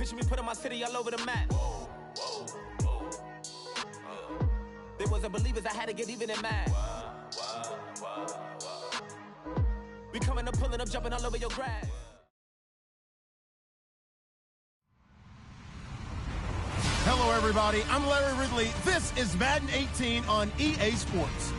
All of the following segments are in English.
Picture me putting my city all over the map. They wasn't believers, I had to get even in mad. We coming up, pulling up, jumping all over your grass. Hello, everybody. I'm Larry Ridley. This is Madden 18 on EA Sports.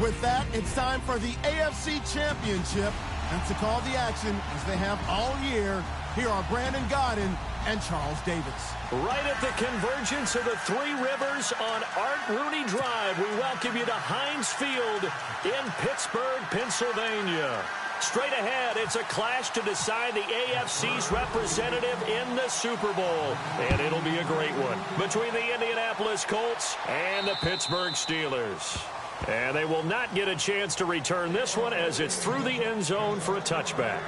With that, it's time for the AFC Championship. And to call the action, as they have all year, here are Brandon Godden and Charles Davis. Right at the convergence of the Three Rivers on Art Rooney Drive, we welcome you to Heinz Field in Pittsburgh, Pennsylvania. Straight ahead, it's a clash to decide the AFC's representative in the Super Bowl. And it'll be a great one between the Indianapolis Colts and the Pittsburgh Steelers. And they will not get a chance to return this one as it's through the end zone for a touchback.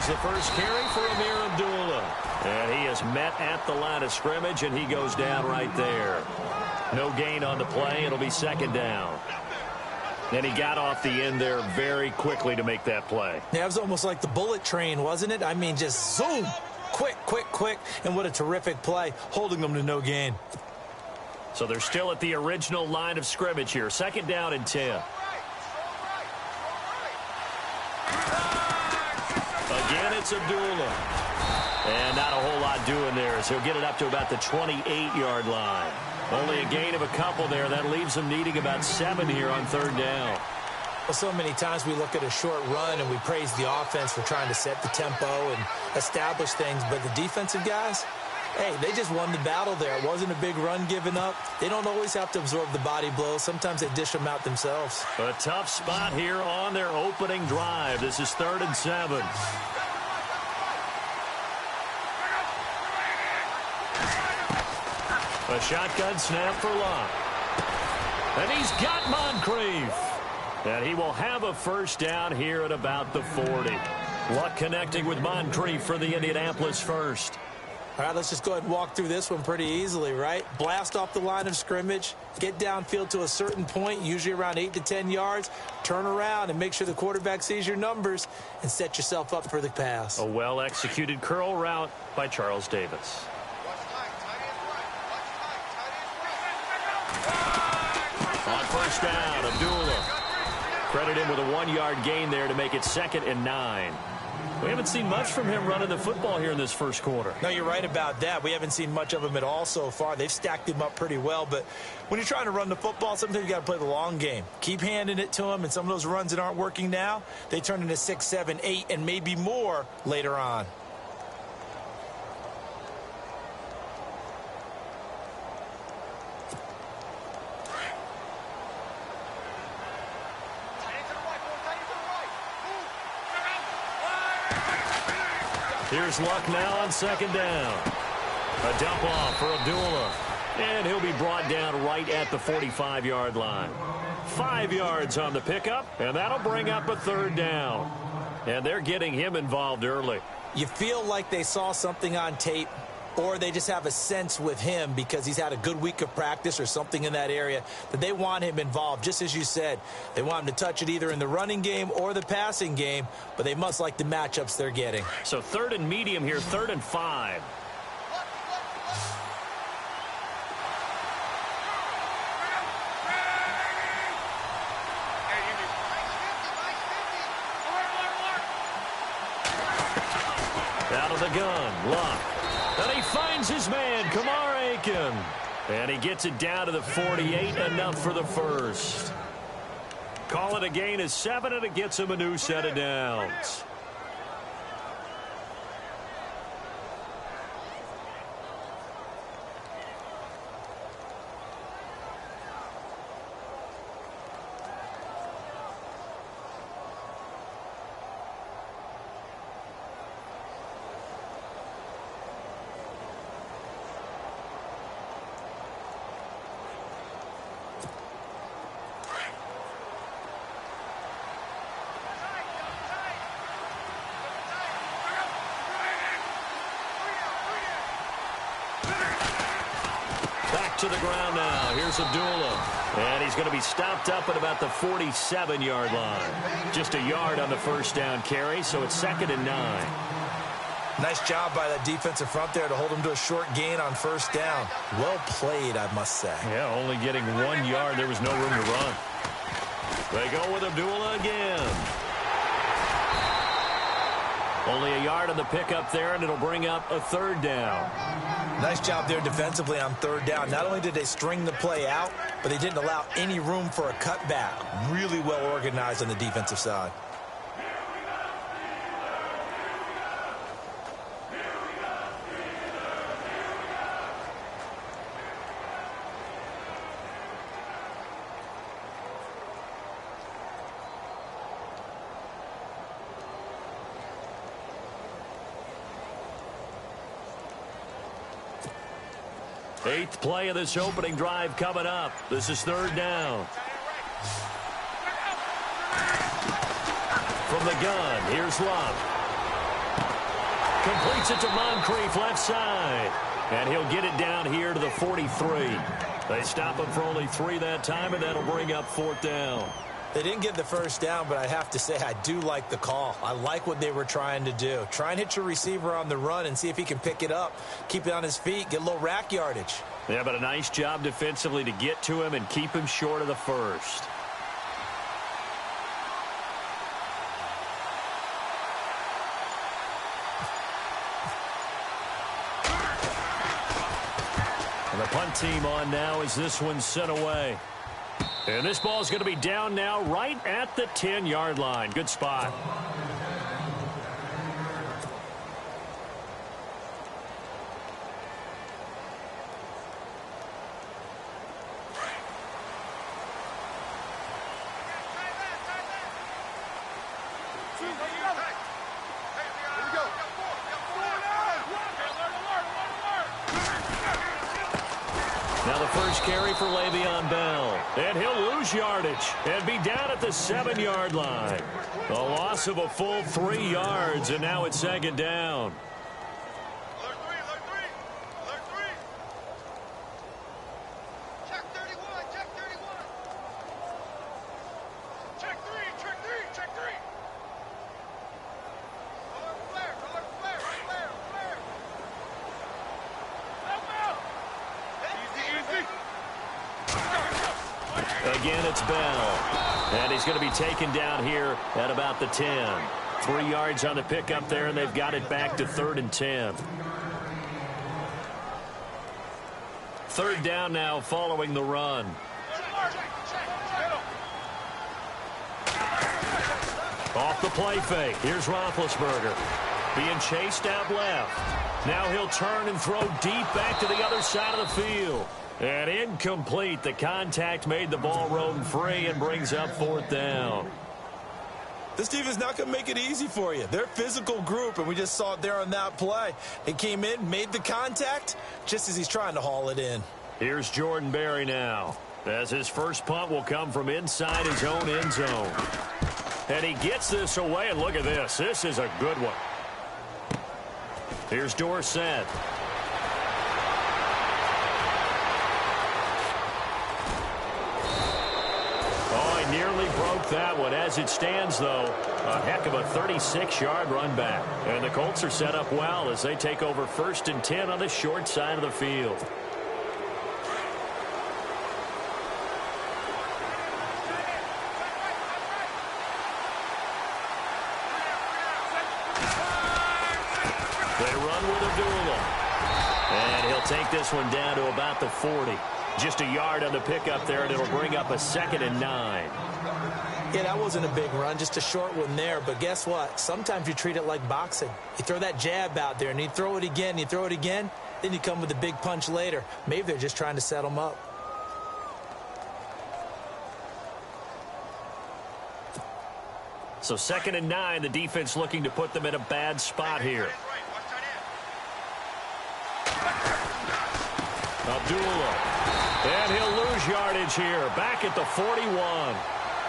The first carry for Amir Abdullah. And he is met at the line of scrimmage, and he goes down right there. No gain on the play. It'll be second down. And he got off the end there very quickly to make that play. Yeah, it was almost like the bullet train, wasn't it? I mean, just zoom. Quick, quick, quick. And what a terrific play, holding them to no gain. So they're still at the original line of scrimmage here. Second down and 10. Again, it's Abdullah. And not a whole lot doing there as he'll get it up to about the 28-yard line. Only a gain of a couple there. That leaves them needing about 7 here on third down. Well, so many times we look at a short run and we praise the offense for trying to set the tempo and establish things. But the defensive guys, hey, they just won the battle there. It wasn't a big run given up. They don't always have to absorb the body blows. Sometimes they dish them out themselves. A tough spot here on their opening drive. This is 3rd and 7. A shotgun snap for Locke. And he's got Moncrief. And he will have a first down here at about the 40. Luck connecting with Moncrief for the Indianapolis first. All right, let's just go ahead and walk through this one pretty easily, right? Blast off the line of scrimmage, get downfield to a certain point, usually around 8 to 10 yards, turn around and make sure the quarterback sees your numbers and set yourself up for the pass. A well-executed curl route by Charles Davis. On first down, Abdullah. Credit him with a 1-yard gain there to make it 2nd and 9. We haven't seen much from him running the football here in this first quarter. No, you're right about that. We haven't seen much of him at all so far. They've stacked him up pretty well, but when you're trying to run the football, sometimes you got to play the long game. Keep handing it to him, and some of those runs that aren't working now, they turn into 6, 7, 8, and maybe more later on. Here's Luck now on 2nd down. A dump off for Abdullah. And he'll be brought down right at the 45-yard line. 5 yards on the pickup, and that'll bring up a 3rd down. And they're getting him involved early. You feel like they saw something on tape, or they just have a sense with him because he's had a good week of practice or something in that area that they want him involved. Just as you said, they want him to touch it either in the running game or the passing game, but they must like the matchups they're getting. So 3rd and medium here, 3rd and 5. Out of the gun, Luck. And he finds his man, Kamar Aiken. And he gets it down to the 48, enough for the first. Call it a gain of 7, and it gets him a new set of downs. to the ground now. Here's Abdullah. And he's going to be stopped up at about the 47-yard line. Just a yard on the first down carry, so it's 2nd and 9. Nice job by that defensive front there to hold him to a short gain on first down. Well played, I must say. Yeah, only getting 1 yard. There was no room to run. They go with Abdullah again. Only a yard on the pickup there, and it'll bring up a 3rd down. Nice job there defensively on 3rd down. Not only did they string the play out, but they didn't allow any room for a cutback. Really well organized on the defensive side. Eighth play of this opening drive coming up. This is 3rd down. From the gun, here's Love. Completes it to Moncrief left side. And he'll get it down here to the 43. They stop him for only 3 that time, and that'll bring up 4th down. They didn't get the first down, but I have to say I do like the call. I like what they were trying to do. Try and hit your receiver on the run and see if he can pick it up. Keep it on his feet, get a little rack yardage. Yeah, but a nice job defensively to get to him and keep him short of the first. And the punt team on now as this one's sent away. And this ball's going to be down now right at the 10-yard line. Good spot. Now the first carry for Le'Veon Bell. And he'll lose yardage and be down at the 7-yard line. A loss of a full 3 yards, and now it's 2nd down. Again, it's Bell. And he's going to be taken down here at about the 10. 3 yards on the pickup there, and they've got it back to 3rd and 10. 3rd down now following the run. Off the play fake. Here's Roethlisberger. Being chased out left. Now he'll turn and throw deep back to the other side of the field. And incomplete. The contact made the ball roam free and brings up 4th down. This team is not going to make it easy for you. They're a physical group, and we just saw it there on that play. He came in, made the contact, just as he's trying to haul it in. Here's Jordan Berry now, as his first punt will come from inside his own end zone. And he gets this away, and look at this. This is a good one. Here's Dorsett. Nearly broke that one. As it stands, though, a heck of a 36-yard run back. And the Colts are set up well as they take over 1st and 10 on the short side of the field. They run with Abdullah. And he'll take this one down to about the 40. Just a yard on the pickup there, and it'll bring up a 2nd and 9. Yeah, that wasn't a big run, just a short one there. But guess what? Sometimes you treat it like boxing. You throw that jab out there, and you throw it again, you throw it again, then you come with a big punch later. Maybe they're just trying to set them up. So 2nd and 9, the defense looking to put them in a bad spot here. Abdullah. And he'll lose yardage here. Back at the 41.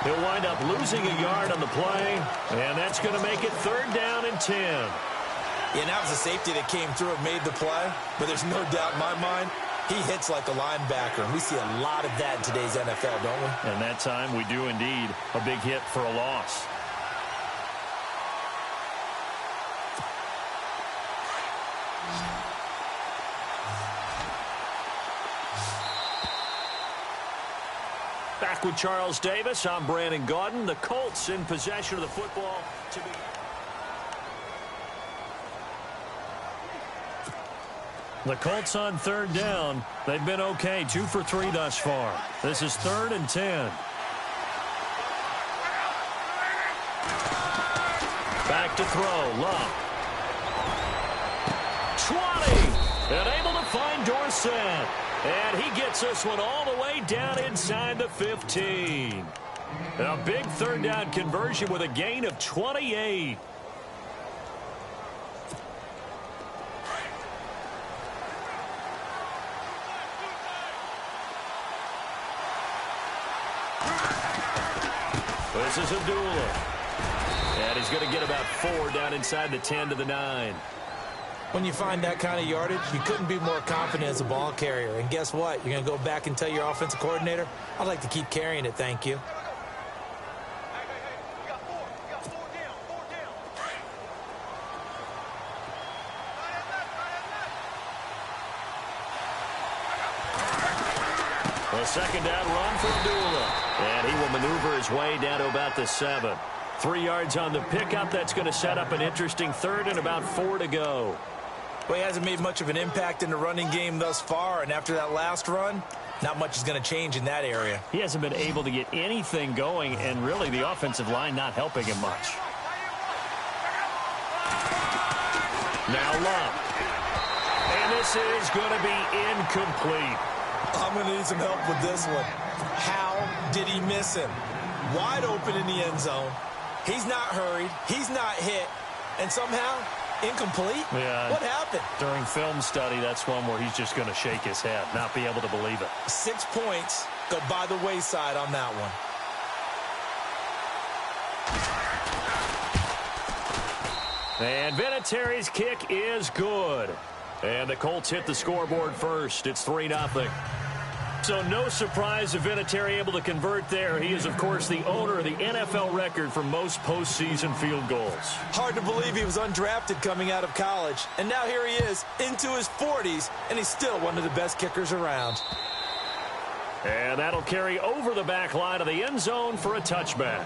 He'll wind up losing a yard on the play. And that's going to make it 3rd down and 10. Yeah, that was a safety that came through and made the play. But there's no doubt in my mind, He hits like a linebacker, and we see a lot of that in today's NFL, don't we? And that time we do indeed. A big hit for a loss. Back with Charles Davis, I'm Brandon Gaudin. The Colts in possession of the football to be... The Colts on third down. They've been okay, 2 for 3 thus far. This is 3rd and 10. Back to throw, Love. 20, and able to find Dorsett. And he gets this one all the way down inside the 15. A big third down conversion with a gain of 28. This is Abdullah. And he's going to get about 4 down inside the 10 to the 9. When you find that kind of yardage, you couldn't be more confident as a ball carrier. And guess what? You're going to go back and tell your offensive coordinator, I'd like to keep carrying it, thank you. A second down run for Abdullah. And he will maneuver his way down to about the 7. 3 yards on the pickup. That's going to set up an interesting 3rd and about 4 to go. Well, he hasn't made much of an impact in the running game thus far, and after that last run, not much is going to change in that area. He hasn't been able to get anything going, and really the offensive line not helping him much. Now Love. And this is going to be incomplete. I'm going to need some help with this one. How did he miss him? Wide open in the end zone. He's not hurried. He's not hit. And somehow, incomplete? Yeah. What happened? During film study, that's one where he's just going to shake his head, not be able to believe it. 6 points go by the wayside on that one. And Vinatieri's kick is good. And the Colts hit the scoreboard first. It's 3-0. So no surprise if Vinatieri able to convert there. He is, of course, the owner of the NFL record for most postseason field goals. Hard to believe he was undrafted coming out of college. And now here he is into his 40s, and he's still one of the best kickers around. And that'll carry over the back line of the end zone for a touchback.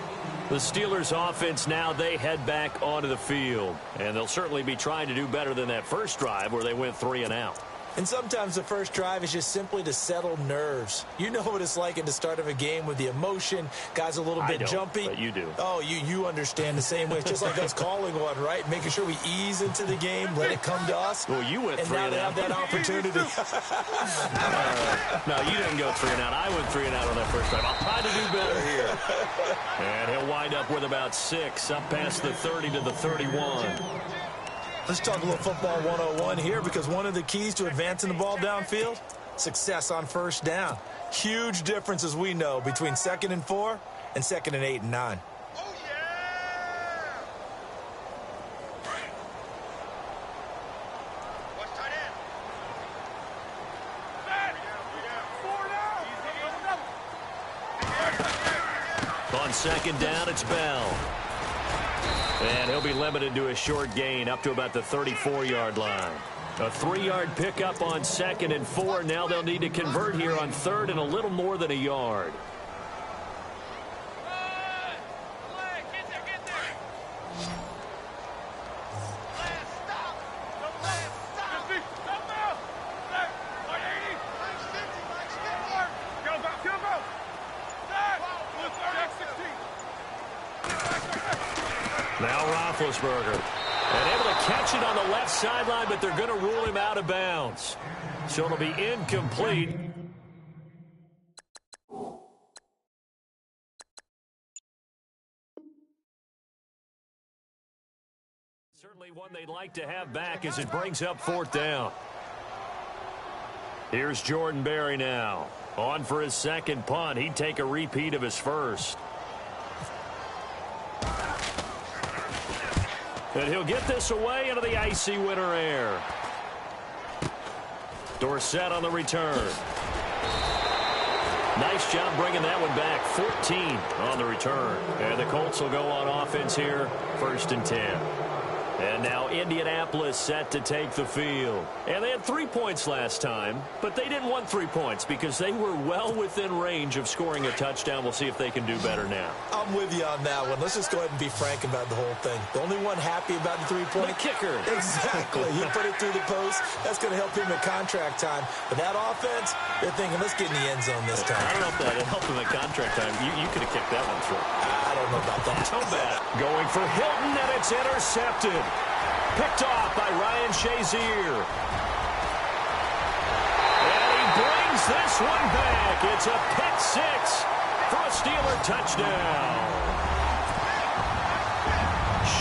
The Steelers offense now, they head back onto the field. And they'll certainly be trying to do better than that first drive where they went 3 and out. And sometimes the first drive is just simply to settle nerves. You know what it's like at the start of a game with the emotion. Guys a little bit jumpy. But you do. Oh, you understand the same way. It's just like us calling one, right? Making sure we ease into the game, let it come to us. Well, you went 3 and out. And now they have that opportunity. No, you didn't go 3 and out. I went 3 and out on that first drive. I'll try to do better here. And he'll wind up with about 6, up past the 30 to the 31. Let's talk a little football 101 here, because one of the keys to advancing the ball downfield, success on first down. Huge difference, as we know, between 2nd and 4 and 2nd and 8 and 9. Oh, yeah! Watch tight end. On 2nd down, it's Bell. And he'll be limited to a short gain up to about the 34-yard line. A 3-yard pickup on 2nd and 4. Now they'll need to convert here on 3rd and a little more than a yard. Now Roethlisberger. And able to catch it on the left sideline, but they're going to rule him out of bounds. So it'll be incomplete. Certainly one they'd like to have back as it brings up 4th down. Here's Jordan Berry now. On for his 2nd punt. He'd take a repeat of his first. And he'll get this away into the icy winter air. Dorsett on the return. Nice job bringing that one back. 14 on the return. And the Colts will go on offense here, 1st and 10. And now Indianapolis set to take the field. And they had 3 points last time, but they didn't want 3 points because they were well within range of scoring a touchdown. We'll see if they can do better now. I'm with you on that one. Let's just go ahead and be frank about the whole thing. The only one happy about the 3-point? The kicker. Exactly. You put it through the post. That's going to help him at contract time. But that offense, they're thinking, let's get in the end zone this time. I don't know if that helped him at contract time. You could have kicked that one through. I don't know about that. Too bad. Going for Hilton, and it's intercepted. Picked off by Ryan Shazier. And he brings this one back. It's a pick 6 for a Steeler touchdown.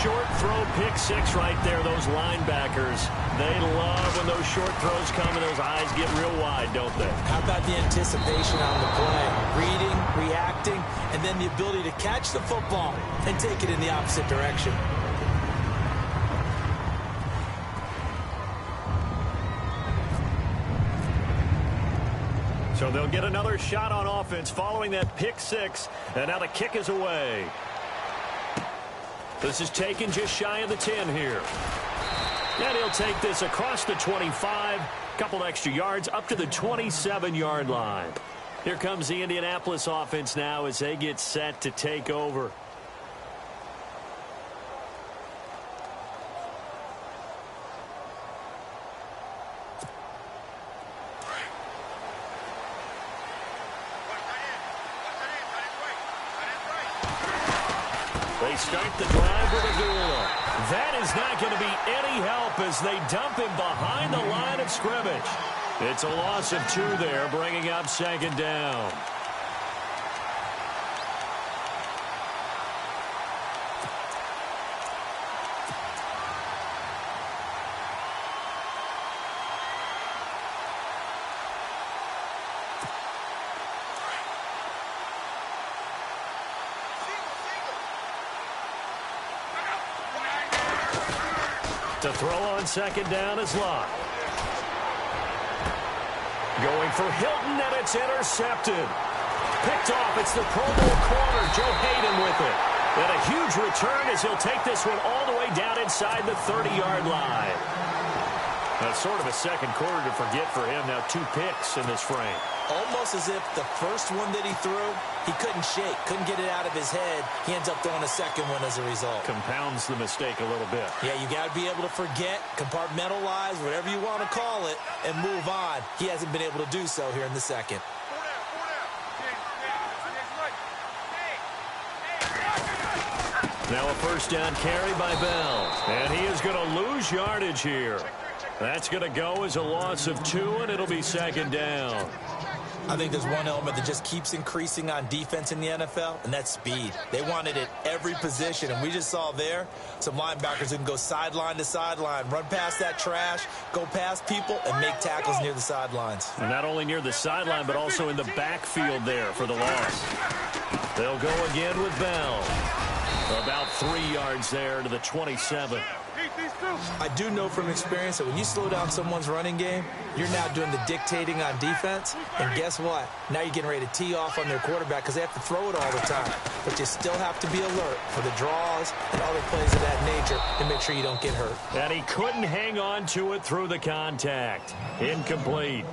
Short throw pick 6 right there. Those linebackers, they love when those short throws come and those eyes get real wide, don't they? How about the anticipation on the play? Reading, reacting, and then the ability to catch the football and take it in the opposite direction. So they'll get another shot on offense following that pick 6. And now the kick is away. This is taken just shy of the 10 here. And he'll take this across the 25. Couple extra yards up to the 27-yard line. Here comes the Indianapolis offense now as they get set to take over. They start the drive with Agula. That is not going to be any help as they dump him behind the line of scrimmage. It's a loss of 2 there, bringing up 2nd down. To throw on 2nd down is Locke. Going for Hilton, and it's intercepted. Picked off. It's the Pro Bowl corner, Joe Hayden with it. And a huge return as he'll take this one all the way down inside the 30-yard line. That's sort of a second quarter to forget for him. Now 2 picks in this frame. Almost as if the first one that he threw, he couldn't shake, couldn't get it out of his head. He ends up throwing a second one as a result. Compounds the mistake a little bit. Yeah, you got to be able to forget, compartmentalize, whatever you want to call it, and move on. He hasn't been able to do so here in the second. Now a 1st down carry by Bell. And he is going to lose yardage here. That's going to go as a loss of 2, and it'll be 2nd down. I think there's one element that just keeps increasing on defense in the NFL, and that's speed. They want it at every position, and we just saw there some linebackers who can go sideline to sideline, run past that trash, go past people, and make tackles near the sidelines. And not only near the sideline, but also in the backfield there for the loss. They'll go again with Bell. About 3 yards there to the 27. I do know from experience that when you slow down someone's running game, you're now doing the dictating on defense. And guess what? Now you're getting ready to tee off on their quarterback because they have to throw it all the time. But you still have to be alert for the draws and other plays of that nature to make sure you don't get hurt. And he couldn't hang on to it through the contact. Incomplete.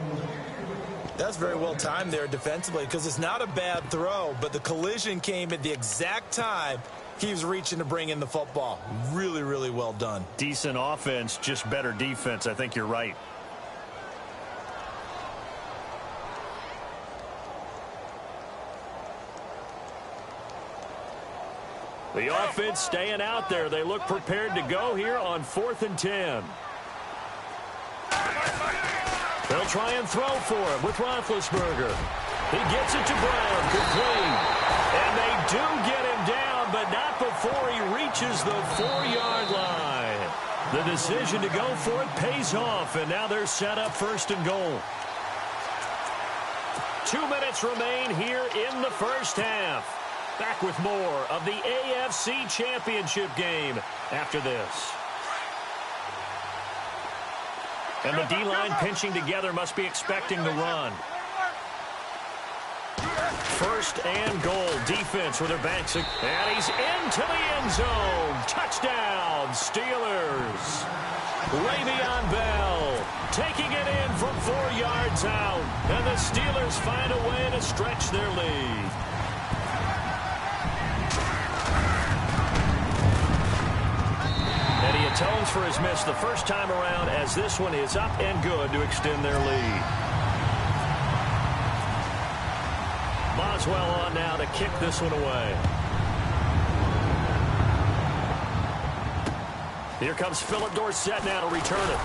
That's very well timed there defensively because it's not a bad throw, but the collision came at the exact time he was reaching to bring in the football. Really, really well done. Decent offense, just better defense. I think you're right. The offense staying out there. They look prepared to go here on 4th and 10. They'll try and throw for him with Roethlisberger. He gets it to Brown, complete. And they do get him down, but not before he reaches the 4-yard line. The decision to go for it pays off, and now they're set up 1st and goal. 2 minutes remain here in the first half. Back with more of the AFC Championship game after this. And the D-line pinching together must be expecting the run. First and goal. Defense with their backs. And he's into the end zone. Touchdown, Steelers. Le'Veon Bell taking it in from 4 yards out. And the Steelers find a way to stretch their lead. And he atones for his miss the first time around, as this one is up and good to extend their lead. Boswell on now to kick this one away. Here comes Philip Dorsett now to return it.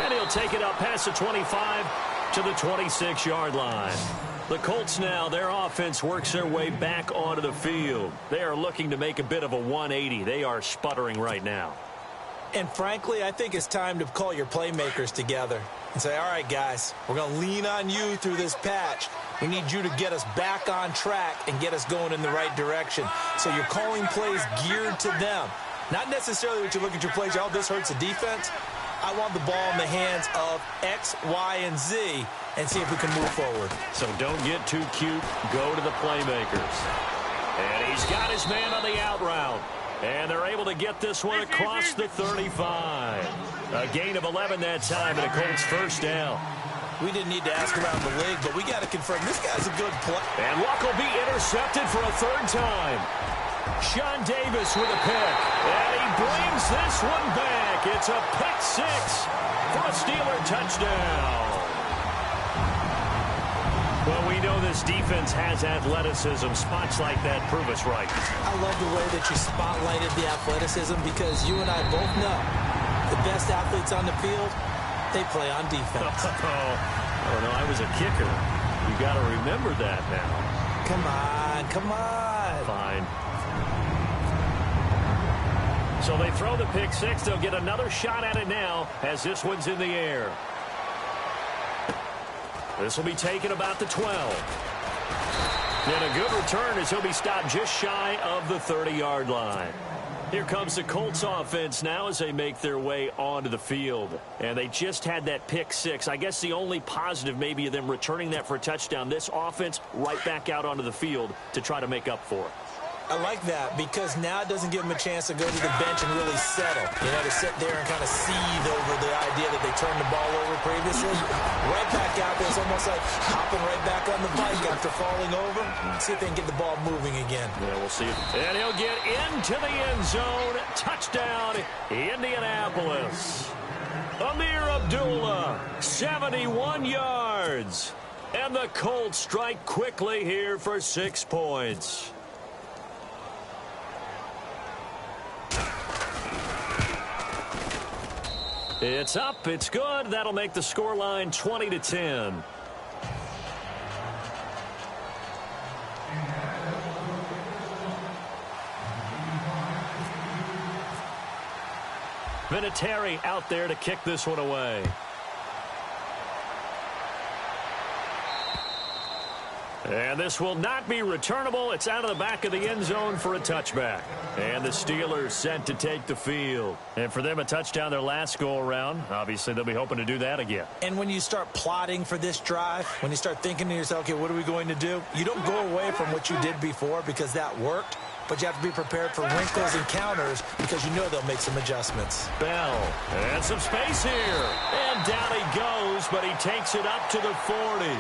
And he'll take it up past the 25 to the 26-yard line. The Colts now, their offense works their way back onto the field. They are looking to make a bit of a 180. They are sputtering right now. And frankly, I think it's time to call your playmakers together and say, all right, guys, we're going to lean on you through this patch. We need you to get us back on track and get us going in the right direction. So you're calling plays geared to them. Not necessarily that you look at your plays, oh, this hurts the defense. I want the ball in the hands of X, Y, and Z and see if we can move forward. So don't get too cute. Go to the playmakers. And he's got his man on the out route. And they're able to get this one across the 35. A gain of 11 that time, and a Colts first down. We didn't need to ask around the league, but we got to confirm this guy's a good player. And Luck will be intercepted for a third time. Sean Davis with a pick. And he brings this one back. It's a pick six for a Steeler touchdown. Well, we know this defense has athleticism. Spots like that prove us right. I love the way that you spotlighted the athleticism, because you and I both know the best athletes on the field, they play on defense. Oh, no, I was a kicker. You got to remember that now. Come on, come on. Fine. So they throw the pick six. They'll get another shot at it now as this one's in the air. This will be taken about the 12. And a good return as he'll be stopped just shy of the 30-yard line. Here comes the Colts offense now as they make their way onto the field. And they just had that pick six. I guess the only positive maybe of them returning that for a touchdown. This offense right back out onto the field to try to make up for it. I like that, because now it doesn't give them a chance to go to the bench and really settle. You know, to sit there and kind of seethe over the idea that they turned the ball over previously. Right back out there. It's almost like hopping right back on the bike after falling over. See if they can get the ball moving again. Yeah, we'll see. And he'll get into the end zone. Touchdown, Indianapolis. Amir Abdullah, 71 yards. And the Colts strike quickly here for 6 points. It's up. It's good. That'll make the scoreline 20-10. Vinatieri out there to kick this one away. And this will not be returnable. It's out of the back of the end zone for a touchback. And the Steelers set to take the field. And for them, a touchdown their last go-around. Obviously, they'll be hoping to do that again. And when you start plotting for this drive, when you start thinking to yourself, okay, what are we going to do? You don't go away from what you did before because that worked. But you have to be prepared for wrinkles and counters because you know they'll make some adjustments. Bell, and some space here. And down he goes, but he takes it up to the 40.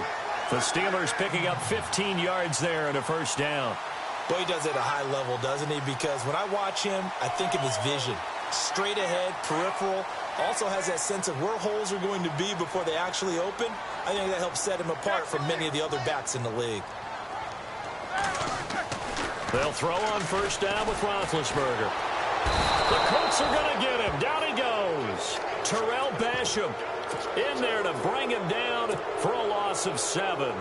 The Steelers picking up 15 yards there and a first down. Boy, he does it at a high level, doesn't he? Because when I watch him, I think of his vision. Straight ahead, peripheral. Also has that sense of where holes are going to be before they actually open. I think that helps set him apart from many of the other backs in the league. They'll throw on first down with Roethlisberger. The Colts are going to get him. Down he goes. Terrell Basham in there to bring him down for a loss of 7.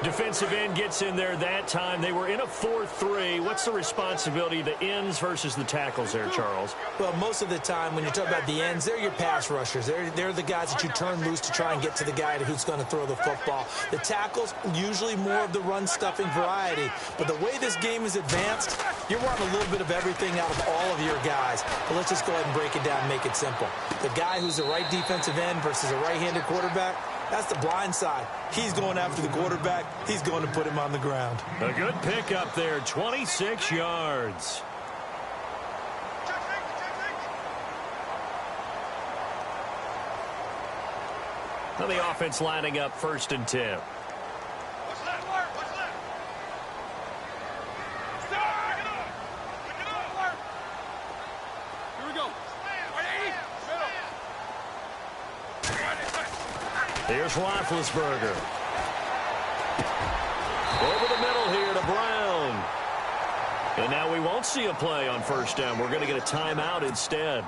Defensive end gets in there that time. They were in a 4-3. What's the responsibility of the ends versus the tackles there, Charles? Well, most of the time when you talk about the ends, they're your pass rushers. They're the guys that you turn loose to try and get to the guy who's going to throw the football. The tackles, usually more of the run-stuffing variety. But the way this game is advanced, You're wanting a little bit of everything out of all of your guys. But let's just go ahead and break it down and make it simple. The guy who's the right defensive end versus a right-handed quarterback, that's the blind side. He's going after the quarterback. He's going to put him on the ground. A good pick up there, 26 yards. Now the offense lining up 1st and 10. What's left? What's left? Here we go. Here's Roethlisberger. Over the middle here to Brown. And now we won't see a play on 1st down. We're going to get a timeout instead,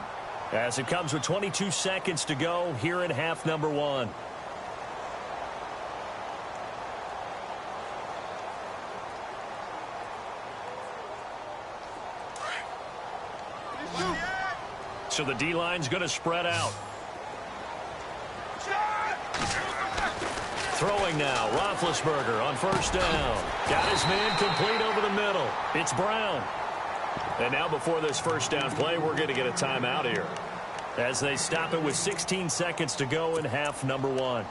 as it comes with 22 seconds to go here in half number 1. So the D-line's going to spread out. Throwing now, Roethlisberger on 1st down. Got his man complete over the middle. It's Brown. And now before this 1st down play, we're going to get a timeout here, as they stop it with 16 seconds to go in half number 1.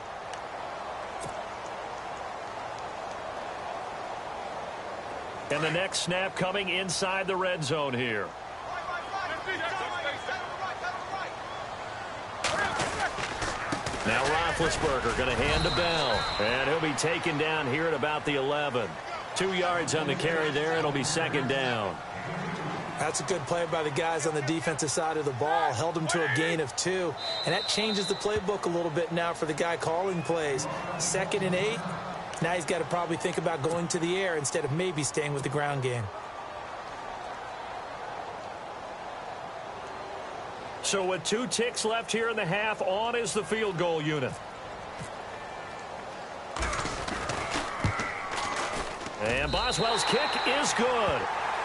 And the next snap coming inside the red zone here. Now Roethlisberger going to hand to Bell. And he'll be taken down here at about the 11. 2 yards on the carry there. It'll be 2nd down. That's a good play by the guys on the defensive side of the ball. Held him to a gain of 2. And that changes the playbook a little bit now for the guy calling plays. 2nd and 8. Now he's got to probably think about going to the air instead of maybe staying with the ground game. So with 2 ticks left here in the half, on is the field goal unit. And Boswell's kick is good.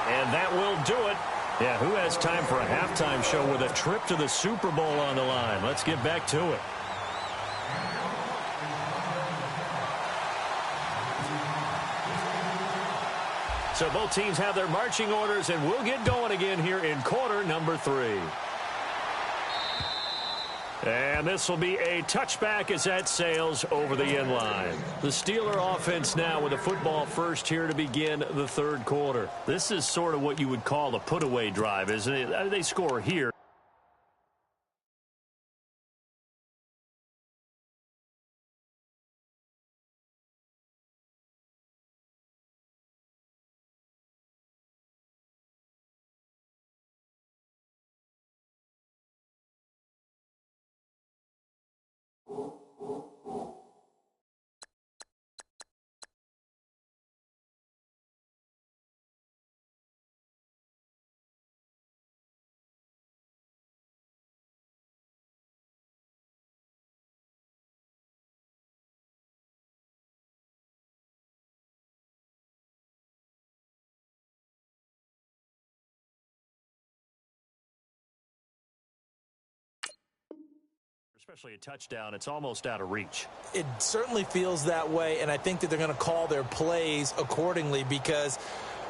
And that will do it. Yeah, who has time for a halftime show with a trip to the Super Bowl on the line? Let's get back to it. So both teams have their marching orders, and we'll get going again here in quarter number 3. And this will be a touchback as that sails over the end line. The Steeler offense now with a football first here to begin the 3rd quarter. This is sort of what you would call a put-away drive, isn't it? They score here. Especially a touchdown, it's almost out of reach. It certainly feels that way, and I think that they're going to call their plays accordingly, because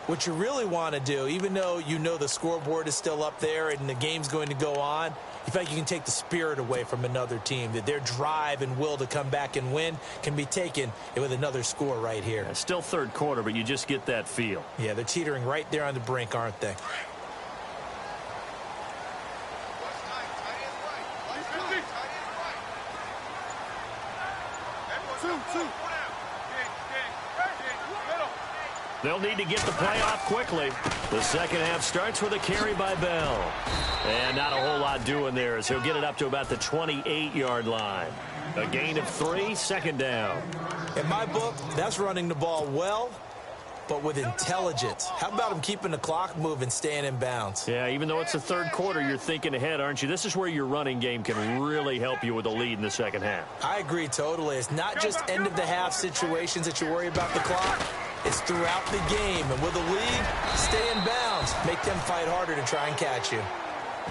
what you really want to do, even though you know the scoreboard is still up there and the game's going to go on, you feel like you can take the spirit away from another team, that their drive and will to come back and win can be taken with another score right here. Yeah, still 3rd quarter, but you just get that feel. Yeah, they're teetering right there on the brink, aren't they? They'll need to get the play off quickly. The second half starts with a carry by Bell. And not a whole lot doing there, as he'll get it up to about the 28-yard line. A gain of 3, 2nd down. In my book, that's running the ball well, but with intelligence. How about him keeping the clock moving, staying in bounds? Yeah, even though it's the 3rd quarter, you're thinking ahead, aren't you? This is where your running game can really help you with a lead in the 2nd half. I agree totally. It's not just end-of-the-half situations that you worry about the clock. It's throughout the game. And with a lead, stay in bounds. Make them fight harder to try and catch you.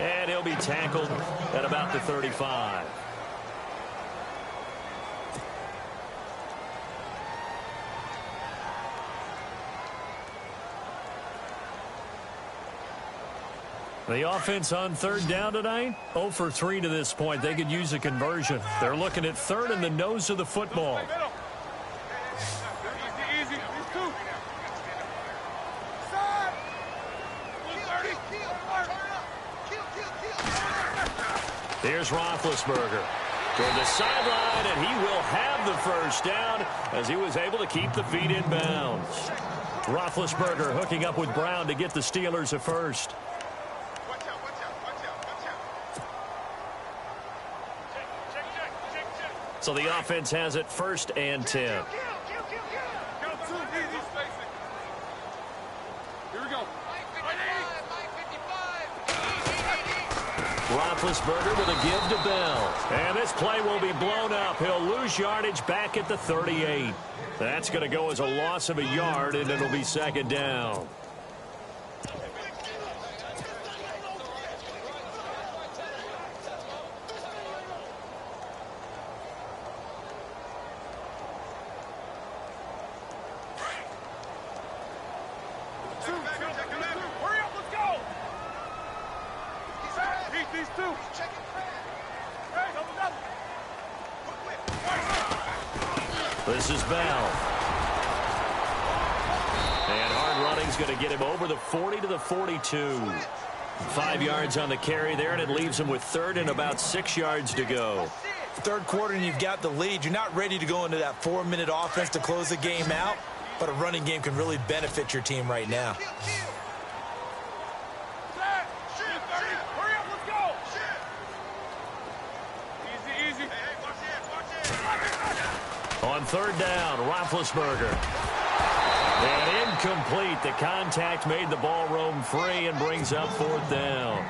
And he'll be tackled at about the 35. The offense on third down tonight, 0 for 3 to this point. They could use a conversion. They're looking at third in the nose of the football. Here's Roethlisberger toward the sideline, and he will have the first down as he was able to keep the feet in bounds. Roethlisberger hooking up with Brown to get the Steelers a first. So the offense has it 1st and 10. Here we go. Roethlisberger with a give to Bell. And this play will be blown up. He'll lose yardage back at the 38. That's going to go as a loss of a yard, and it'll be 2nd down. This is Bell. And hard running's going to get him over the 40 to the 42. 5 yards on the carry there, and it leaves him with 3rd and about 6 yards to go. Third quarter, and you've got the lead. You're not ready to go into that 4-minute offense to close the game out, but a running game can really benefit your team right now. On 3rd down, Roethlisberger. And incomplete. The contact made the ball roam free and brings up 4th down.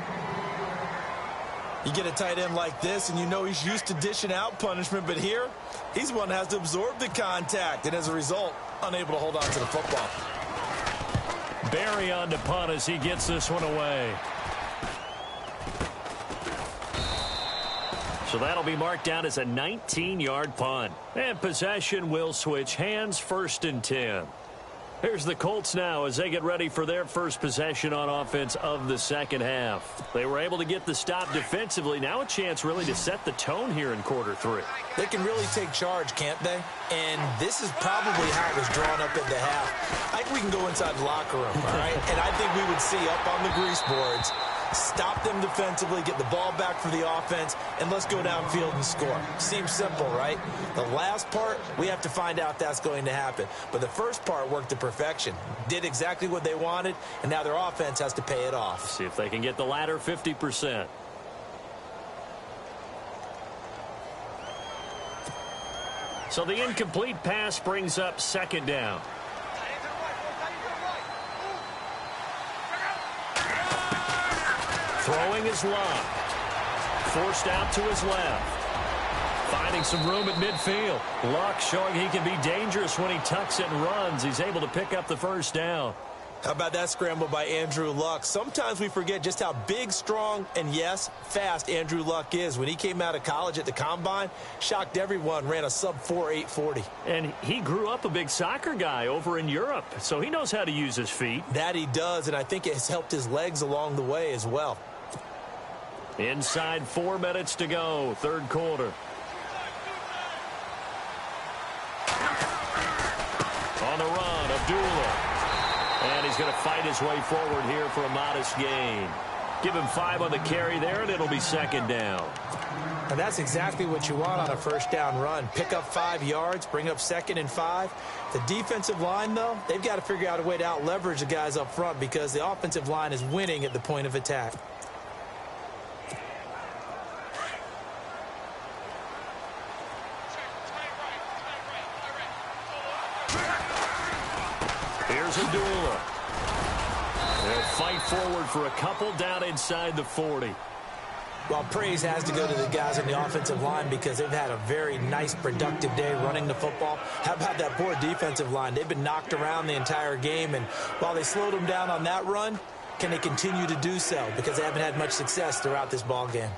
You get a tight end like this, and you know he's used to dishing out punishment, but here, he's the one that has to absorb the contact, and as a result, unable to hold on to the football. Barry on to punt as he gets this one away. So that'll be marked down as a 19-yard punt. And possession will switch hands, 1st and 10. Here's the Colts now as they get ready for their first possession on offense of the second half. They were able to get the stop defensively. Now a chance really to set the tone here in quarter 3. They can really take charge, can't they? And this is probably how it was drawn up at the half. I think we can go inside the locker room, all right? And I think we would see up on the grease boards, stop them defensively, get the ball back for the offense, and let's go downfield and score. Seems simple, right? The last part, we have to find out that's going to happen. But the first part worked to perfection. Did exactly what they wanted, and now their offense has to pay it off. See if they can get the latter 50%. So the incomplete pass brings up 2nd down. Throwing is Luck. Forced out to his left. Finding some room at midfield. Luck showing he can be dangerous when he tucks it and runs. He's able to pick up the 1st down. How about that scramble by Andrew Luck? Sometimes we forget just how big, strong, and, yes, fast Andrew Luck is. When he came out of college at the Combine, shocked everyone, ran a sub-4 840. And he grew up a big soccer guy over in Europe, so he knows how to use his feet. That he does, and I think it has helped his legs along the way as well. Inside 4 minutes to go, 3rd quarter. On the run, Abdullah. And he's going to fight his way forward here for a modest gain. Give him 5 on the carry there, and it'll be 2nd down. And that's exactly what you want on a 1st down run. Pick up 5 yards, bring up 2nd and 5. The defensive line, though, they've got to figure out a way to out-leverage the guys up front because the offensive line is winning at the point of attack. Here's Abdullah. They'll fight forward for a couple down inside the 40. Well, praise has to go to the guys on the offensive line because they've had a very nice, productive day running the football. How about that poor defensive line? They've been knocked around the entire game, and while they slowed them down on that run, can they continue to do so? Because they haven't had much success throughout this ball game.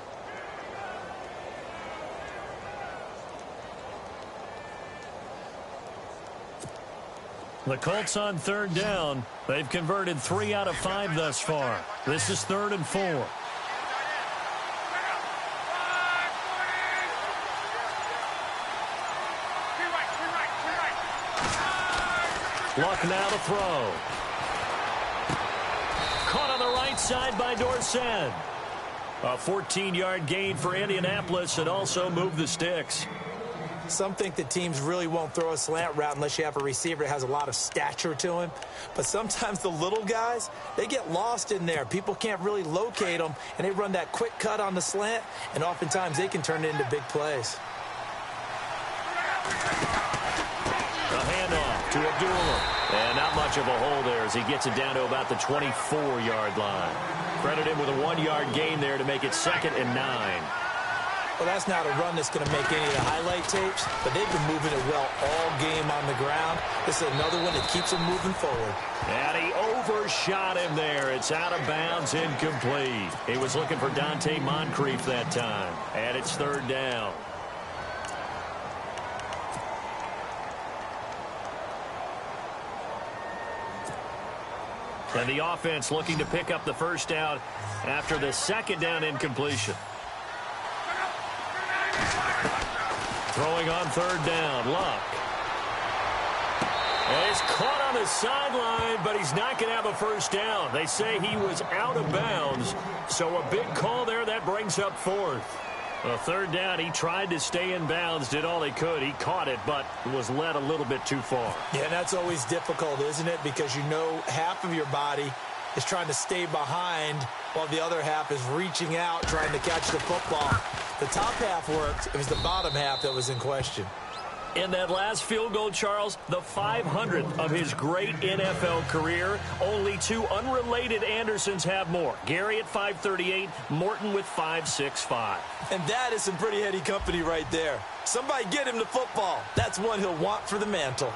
The Colts on third down. They've converted 3 out of 5 thus far. This is 3rd and 4. Luck now to throw. Caught on the right side by Dorsett. A 14-yard gain for Indianapolis and also moved the sticks. Some think that teams really won't throw a slant route unless you have a receiver that has a lot of stature to him. But sometimes the little guys, they get lost in there. People can't really locate them, and they run that quick cut on the slant, and oftentimes they can turn it into big plays. A handoff to Abdullah. And not much of a hole there as he gets it down to about the 24-yard line. Credit him with a 1-yard gain there to make it 2nd and 9. Well, that's not a run that's going to make any of the highlight tapes, but they've been moving it well all game on the ground. This is another one that keeps them moving forward. And he overshot him there. It's out of bounds, incomplete. He was looking for Dante Moncrief that time. And it's 3rd down. And the offense looking to pick up the first down after the 2nd down incompletion. Throwing on 3rd down, Luck. And he's caught on the sideline, but he's not going to have a first down. They say he was out of bounds, so a big call there that brings up 4th. A 3rd down, he tried to stay in bounds, did all he could. He caught it, but was led a little bit too far. Yeah, and that's always difficult, isn't it? Because you know half of your body is trying to stay behind while the other half is reaching out, trying to catch the football. The top half worked. It was the bottom half that was in question. In that last field goal, Charles, the 500th of his great NFL career. Only 2 unrelated Andersons have more. Gary at 538, Morton with 565. And that is some pretty heady company right there. Somebody get him the football. That's one he'll want for the mantle.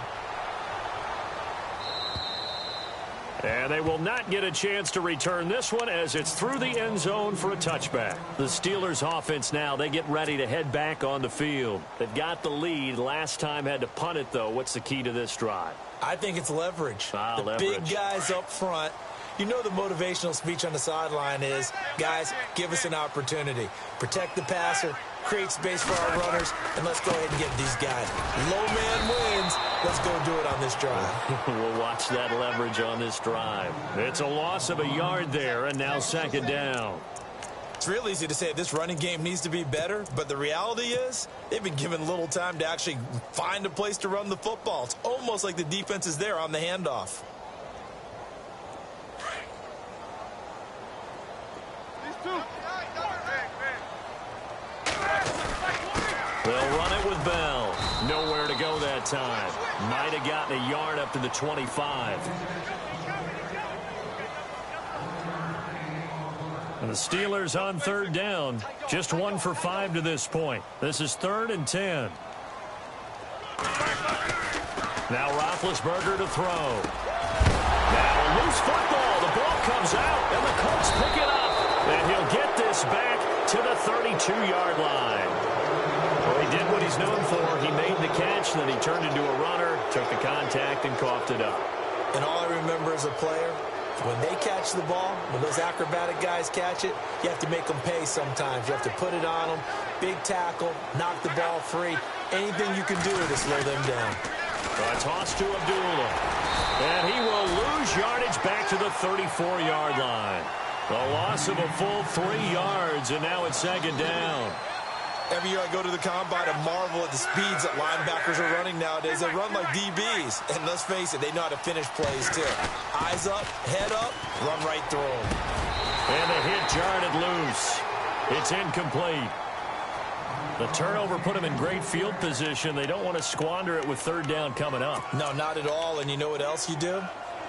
And they will not get a chance to return this one as it's through the end zone for a touchback. The Steelers offense now, they get ready to head back on the field. They've got the lead. Last time had to punt it, though. What's the key to this drive? I think it's leverage. Leverage. Big guys up front. You know the motivational speech on the sideline is, guys, give us an opportunity. Protect the passer, create space for our runners, and let's go ahead and get these guys. Low man wins. Let's go do it on this drive. We'll watch that leverage on this drive. It's a loss of a yard there, and now 2nd down. It's real easy to say this running game needs to be better, but the reality is they've been given little time to actually find a place to run the football. It's almost like the defense is there on the handoff. They'll run it with Bell. Nowhere to go that time. Might have gotten a yard up to the 25. And the Steelers on 3rd down. Just 1 for 5 to this point. This is 3rd and 10. Now Roethlisberger to throw. Now a loose football. The ball comes out, and the Colts pick it up. And he'll get this back to the 32-yard line. Well, he did what he's known for. He made the catch, then he turned into a runner, took the contact, and coughed it up. And all I remember as a player, when they catch the ball, when those acrobatic guys catch it, you have to make them pay sometimes. You have to put it on them, big tackle, knock the ball free. Anything you can do to slow them down. A toss to Abdullah. And he will lose yardage back to the 34-yard line. The loss of a full 3 yards, and now it's 2nd down. Every year I go to the combine and marvel at the speeds that linebackers are running nowadays. They run like DBs. And let's face it, they know how to finish plays too. Eyes up, head up, run right through them. And the hit jarred it loose. It's incomplete. The turnover put them in great field position. They don't want to squander it with 3rd down coming up. No, not at all. And you know what else you do?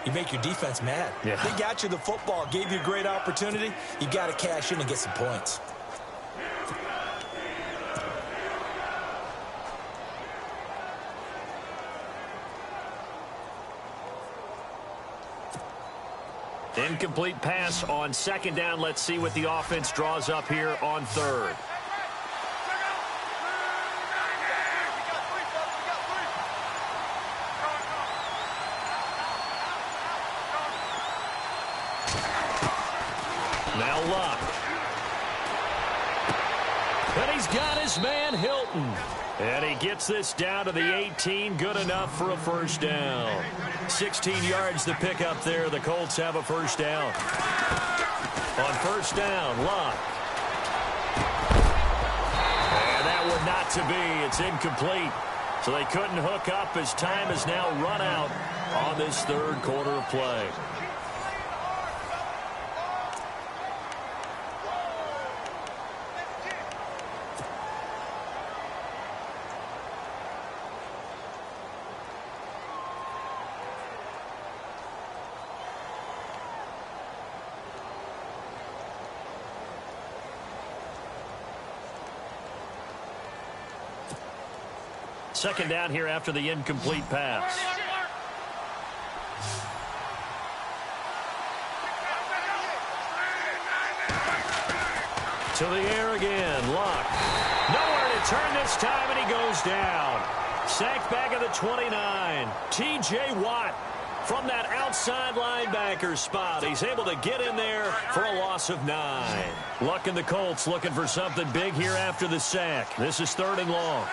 You make your defense mad. Yeah. They got you the football, gave you a great opportunity. You got to cash in and get some points. Incomplete pass on 2nd down. Let's see what the offense draws up here on 3rd. Now Luck. And he's got his man Hilton. And he gets this down to the 18. Good enough for a first down. 16 yards to pick up there. The Colts have a first down. On first down, Luck. And that would not to be. It's incomplete. So they couldn't hook up as time is now run out on this third quarter of play. Second down here after the incomplete pass. To the air again. Luck. Nowhere to turn this time, and he goes down. Sacked back at the 29. T.J. Watt from that outside linebacker spot. He's able to get in there for a loss of 9. Luck and the Colts looking for something big here after the sack. This is 3rd and long.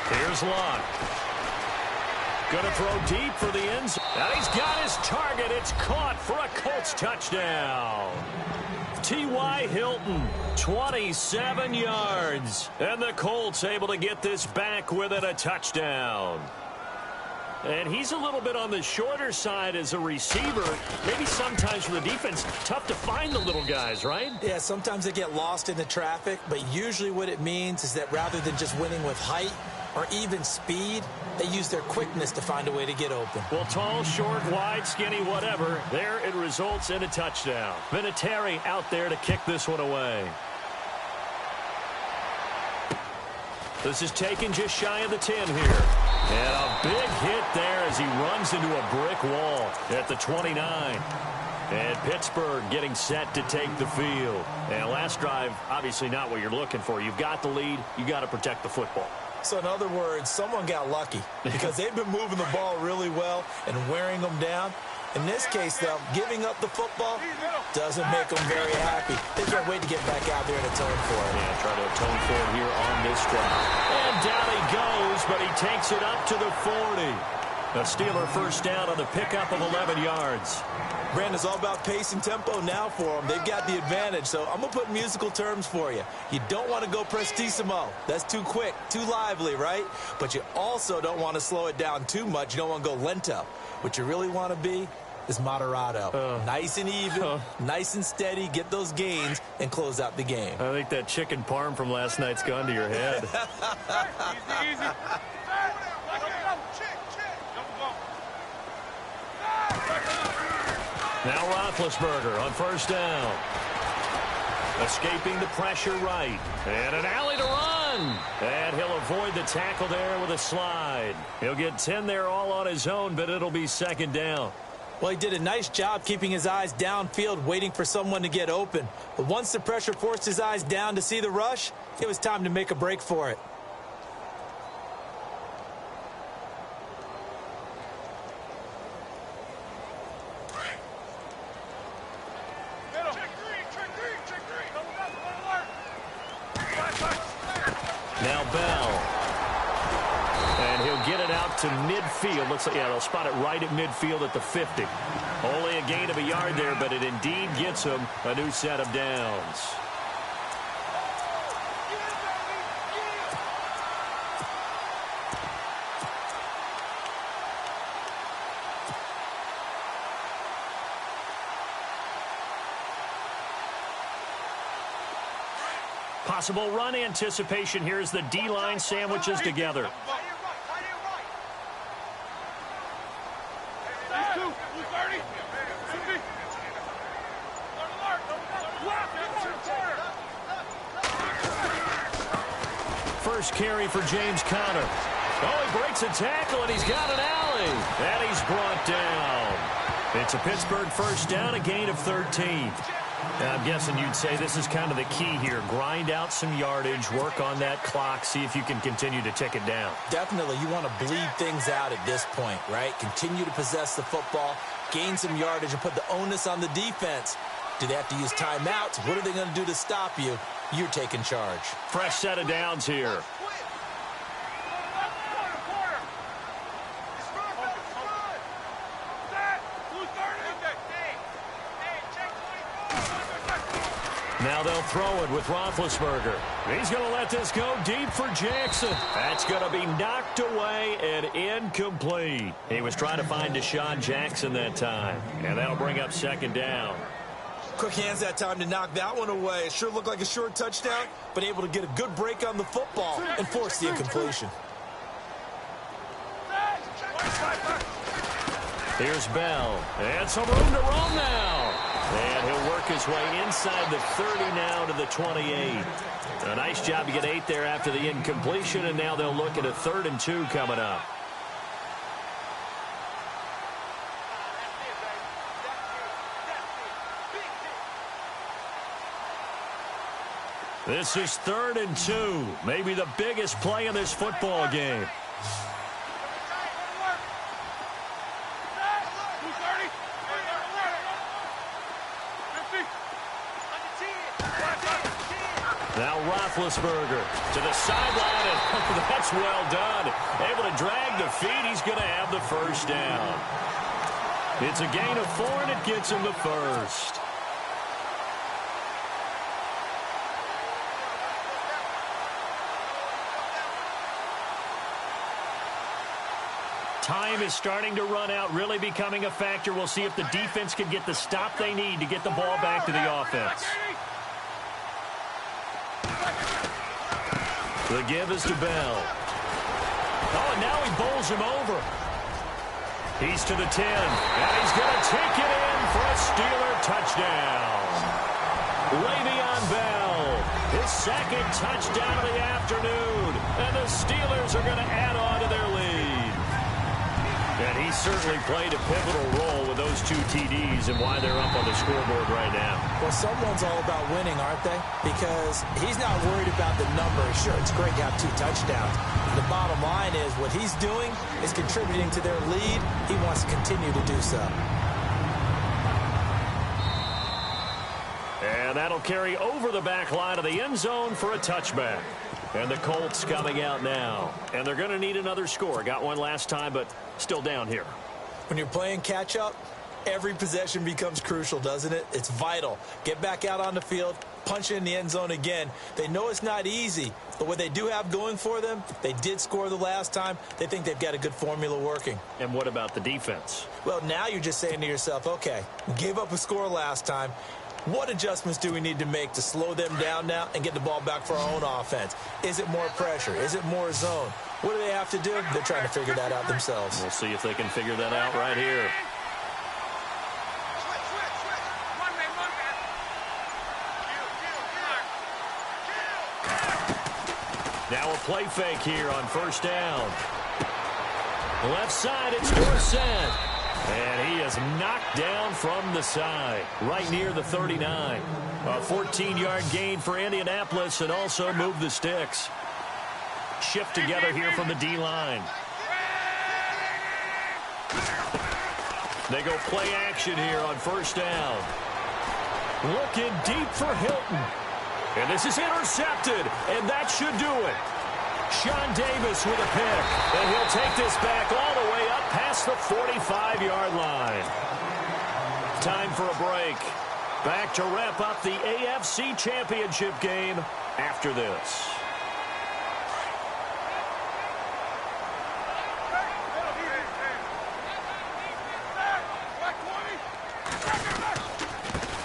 Here's Luck. Going to throw deep for the end zone. And he's got his target. It's caught for a Colts touchdown. T.Y. Hilton, 27 yards. And the Colts able to get this back with it, a touchdown. And he's a little bit on the shorter side as a receiver. Maybe sometimes for the defense, tough to find the little guys, right? Yeah, sometimes they get lost in the traffic, but usually what it means is that rather than just winning with height or even speed, they use their quickness to find a way to get open. Well, tall, short, wide, skinny, whatever, there it results in a touchdown. Vinatieri out there to kick this one away. This is taken just shy of the 10 here. And a big hit there as he runs into a brick wall at the 29. And Pittsburgh getting set to take the field. And last drive, obviously not what you're looking for. You've got the lead. You got to protect the football. So in other words, someone got lucky because they've been moving the ball really well and wearing them down. In this case, though, giving up the football doesn't make them very happy. They can't wait to get back out there and atone for it. Yeah, try to atone for it here on this drive. And down he goes, but he takes it up to the 40. A Steeler first down on the pickup of 11 yards. Brandon, it's all about pace and tempo now for them. They've got the advantage, so I'm going to put musical terms for you. You don't want to go prestissimo. That's too quick, too lively, right? But you also don't want to slow it down too much. You don't want to go lento. What you really want to be is moderato. Nice and even, nice and steady, get those gains, and close out the game. I think that chicken parm from last night's gone to your head. Easy, easy. Now Roethlisberger on first down. Escaping the pressure right. And an alley to run. And he'll avoid the tackle there with a slide. He'll get 10 there all on his own, but it'll be second down. Well, he did a nice job keeping his eyes downfield, waiting for someone to get open. But once the pressure forced his eyes down to see the rush, it was time to make a break for it. Now Bell. And he'll get it out to midfield. Looks like, yeah, they'll spot it right at midfield at the 50. Only a gain of a yard there, but it indeed gets him a new set of downs. Possible run anticipation here as the D-line sandwiches together. First carry for James Conner. Oh, he breaks a tackle, and he's got an alley. And he's brought down. It's a Pittsburgh first down, a gain of 13. I'm guessing you'd say this is kind of the key here. Grind out some yardage, work on that clock, see if you can continue to tick it down. Definitely, you want to bleed things out at this point, right? Continue to possess the football, gain some yardage, and put the onus on the defense. Do they have to use timeouts? What are they going to do to stop you? You're taking charge. Fresh set of downs here. Now they'll throw it with Roethlisberger. He's going to let this go deep for Jackson. That's going to be knocked away and incomplete. He was trying to find Deshaun Jackson that time, and that'll bring up second down. Quick hands that time to knock that one away. It sure looked like a short touchdown, but able to get a good break on the football and force the incompletion. Here's Bell. And some room to roam now. And he'll work his way inside the 30 now to the 28. A nice job to get 8 there after the incompletion, and now they'll look at a 3rd and 2 coming up. This is 3rd and 2. Maybe the biggest play in this football game. Now Roethlisberger to the sideline, and that's well done. Able to drag the feet. He's going to have the first down. It's a gain of 4, and it gets him the first. Time is starting to run out, really becoming a factor. We'll see if the defense can get the stop they need to get the ball back to the offense. The give is to Bell. Oh, and now he bowls him over. He's to the 10, and he's going to take it in for a Steeler touchdown. Le'Veon Bell, his 2nd touchdown of the afternoon, and the Steelers are going to add on to their lead. And he certainly played a pivotal role with those 2 TDs and why they're up on the scoreboard right now. Well, someone's all about winning, aren't they? Because he's not worried about the number. Sure, it's great to have 2 touchdowns. The bottom line is what he's doing is contributing to their lead. He wants to continue to do so. And that'll carry over the back line of the end zone for a touchback. And the Colts coming out now. And they're going to need another score. Got one last time, but still down here. When you're playing catch-up, every possession becomes crucial, doesn't it? It's vital. Get back out on the field, punch it in the end zone again. They know it's not easy, but what they do have going for them, they did score the last time. They think they've got a good formula working. And what about the defense? Well, now you're just saying to yourself, okay, we gave up a score last time. What adjustments do we need to make to slow them down now and get the ball back for our own offense? Is it more pressure? Is it more zone? What do they have to do? They're trying to figure that out themselves. We'll see if they can figure that out right here. Now a play fake here on 1st down. Left side, it's Dorsett. And he is knocked down from the side, right near the 39. A 14-yard gain for Indianapolis and also move the sticks. Shift together here from the D-line. They go play action here on 1st down. Looking deep for Hilton. And this is intercepted, and that should do it. Sean Davis with a pick, and he'll take this back all the way up past the 45-yard line. Time for a break. Back to wrap up the AFC Championship game after this.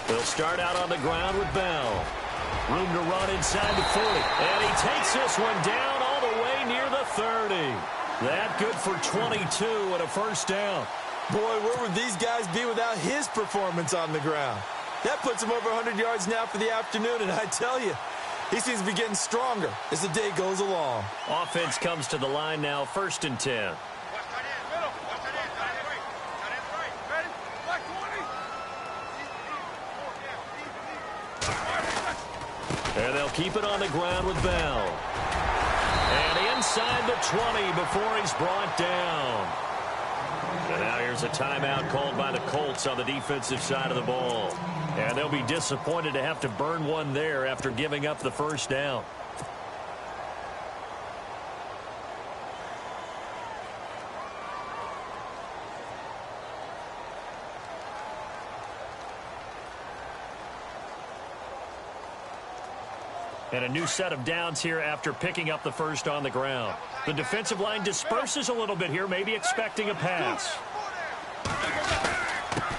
They'll start out on the ground with Bell. Room to run inside the 40. And he takes this one down all the way near the 30. That good for 22 and a 1st down. Boy, where would these guys be without his performance on the ground? That puts him over 100 yards now for the afternoon, and I tell you, he seems to be getting stronger as the day goes along. Offense comes to the line now, 1st and 10. keep it on the ground with Bell. And inside the 20 before he's brought down. And now here's a timeout called by the Colts on the defensive side of the ball. And they'll be disappointed to have to burn one there after giving up the first down. And a new set of downs here after picking up the first on the ground. The defensive line disperses a little bit here, maybe expecting a pass.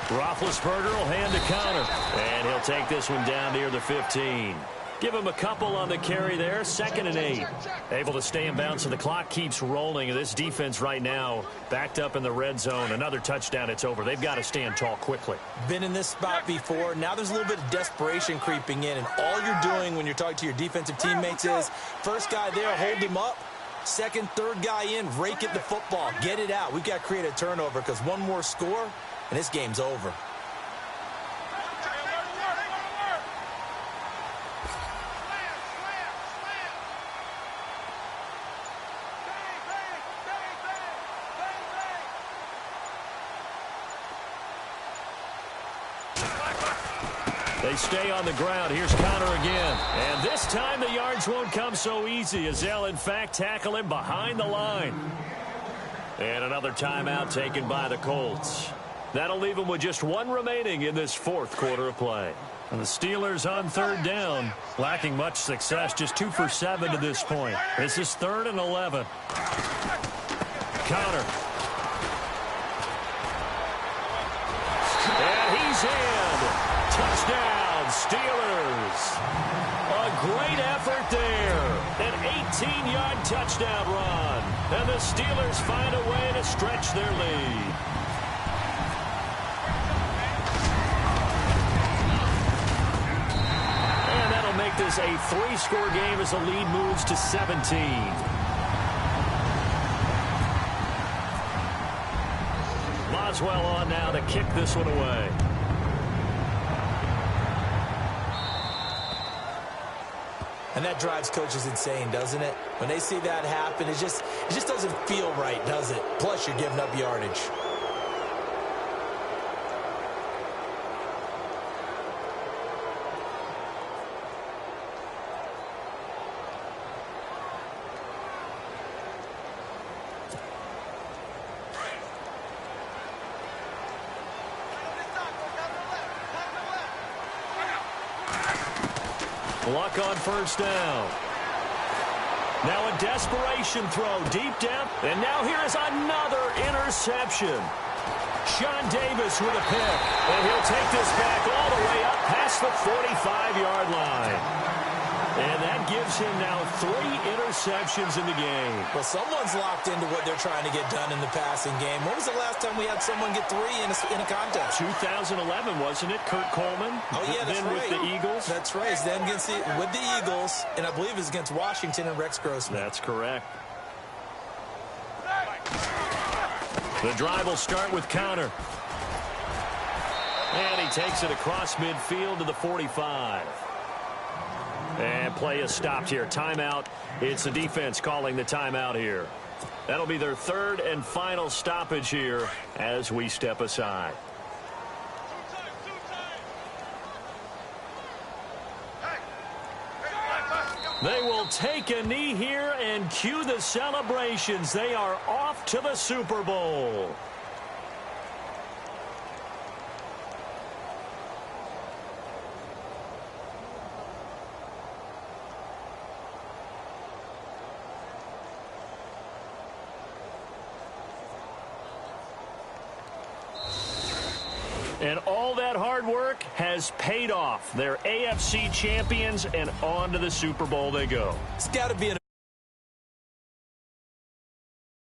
Roethlisberger will hand to counter. And he'll take this one down near the 15. Give him a couple on the carry there. 2nd and 8. Able to stay in bounds, so the clock keeps rolling. This defense right now backed up in the red zone. Another touchdown, it's over. They've got to stand tall quickly. Been in this spot before. Now there's a little bit of desperation creeping in. And all you're doing when you're talking to your defensive teammates is, first guy there, hold him up. Second, third guy in, rake at the football. Get it out. We've got to create a turnover because one more score, and this game's over. They stay on the ground. Here's Connor again. And this time the yards won't come so easy as they'll, in fact, tackle him behind the line. And another timeout taken by the Colts. That'll leave them with just one remaining in this 4th quarter of play. And the Steelers on 3rd down, lacking much success, just 2 for 7 to this point. This is 3rd and 11. Connor. And he's in. Touchdown, Steelers. A great effort there. An 18-yard touchdown run. And the Steelers find a way to stretch their lead. And that'll make this a 3-score game as the lead moves to 17. Boswell on now to kick this one away. And that drives coaches insane, doesn't it? When they see that happen, it just doesn't feel right, does it? Plus, you're giving up yardage. Luck on first down. Now a desperation throw deep down. And now here is another interception. Sean Davis with a pick. And he'll take this back all the way up past the 45-yard line. And that gives him now 3 interceptions in the game. Well, someone's locked into what they're trying to get done in the passing game. When was the last time we had someone get 3 in a contest? 2011, wasn't it? Kurt Coleman. Oh, yeah, that's then right. With the Eagles. That's right. It's then with the Eagles, and I believe it's against Washington and Rex Grossman. That's correct. The drive will start with Connor. And he takes it across midfield to the 45. And play is stopped here. Timeout. It's the defense calling the timeout here. That'll be their 3rd and final stoppage here as we step aside. They will take a knee here and cue the celebrations. They are off to the Super Bowl. And all that hard work has paid off. They're AFC champions, and on to the Super Bowl they go. It's got to be an